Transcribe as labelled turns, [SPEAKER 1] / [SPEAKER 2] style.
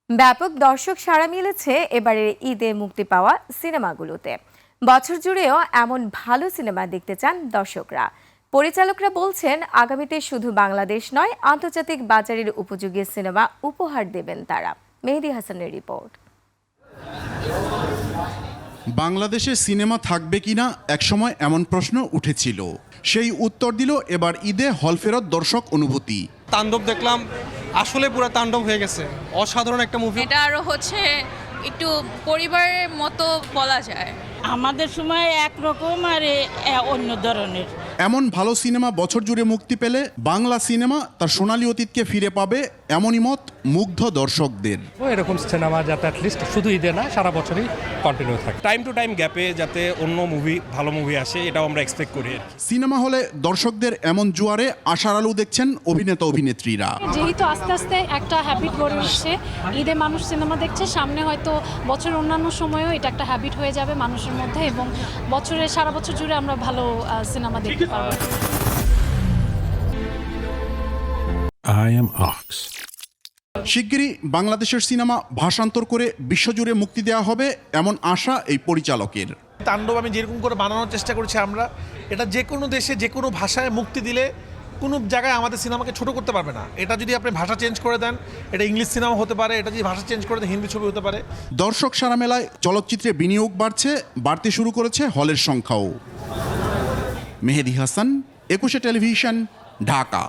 [SPEAKER 1] ব্যাপক দর্শক সাড়া মিলেছে এবারের ঈদে মুক্তি পাওয়া সিনেমাগুলোতে। বছর জুড়েও এমন ভালো সিনেমা দেখতে চান দর্শকরা। পরিচালকরা বলছেন আগামীতে শুধু বাংলাদেশ নয়, আন্তর্জাতিক বাজারের উপযোগী সিনেমা উপহার দেবেন তারা। মেহেদী হাসানের রিপোর্ট।
[SPEAKER 2] বাংলাদেশে সিনেমা থাকবে কিনা একসময় এমন প্রশ্ন উঠেছিল, সেই উত্তর দিল এবার ঈদে হল ফেরত দর্শক অনুভূতি।
[SPEAKER 3] তাণ্ডব দেখলাম, আসলে পুরো তাণ্ডব হয়ে গেছে, অসাধারণ একটা মুভি।
[SPEAKER 4] এটা আরো একটু পরিবারের মতো বলা যায়।
[SPEAKER 5] আমাদের সময় একরকম আর অন্য ধরনের।
[SPEAKER 2] এমন ভালো সিনেমা বছর জুড়ে মুক্তি পেলে বাংলা সিনেমা তার সোনালী অতীতকে ফিরে পাবে, এমনই মত মুগ্ধ দর্শকদের।
[SPEAKER 6] এরকম সিনেমা যাতে অ্যাটলিস্ট শুধু ঈদে না, সারা বছরই কন্টিনিউ থাকে।
[SPEAKER 7] টাইম টু টাইম গ্যাপে যাতে অন্য ভালো মুভি আসে, এটাও আমরা এক্সপেক্ট করি।
[SPEAKER 2] সিনেমা হলে দর্শকদের এমন জোয়ারে আশার আলো দেখছেন অভিনেতা অভিনেত্রীরা।
[SPEAKER 8] যেহেতু আস্তে আস্তে একটা হ্যাবিট গড়ে উঠছে, ঈদে মানুষ সিনেমা দেখছে, সামনে হয়তো বছর অন্যান্য সময়েও এটা একটা হ্যাবিট হয়ে যাবে মানুষের মধ্যে, এবং সারা বছর জুড়ে আমরা ভালো সিনেমা দেখতে পারবো।
[SPEAKER 9] I am Ox.
[SPEAKER 2] শিগগিরই বাংলাদেশের সিনেমা ভাষান্তর করে বিশ্বজুড়ে মুক্তি দেওয়া হবে, এমন আশা এই পরিচালকের।
[SPEAKER 3] তাণ্ডব আমি যেরকম করে বানানোর চেষ্টা করেছি আমরা, এটা যে কোনো দেশে যে কোনো ভাষায় মুক্তি দিলে কোনো জায়গায় আমাদের সিনেমাকে ছোট করতে পারবে না। এটা যদি আপনি ভাষা চেঞ্জ করে দেন, এটা ইংলিশ সিনেমা হতে পারে, এটা যদি ভাষা চেঞ্জ করে দেন হিন্দি ছবি হতে পারে।
[SPEAKER 2] দর্শক সাড়া মেলায় চলচ্চিত্রে বিনিয়োগ বাড়তে শুরু করেছে হলের সংখ্যাও। মেহেদী হাসান, 21 টেলিভিশন, ঢাকা।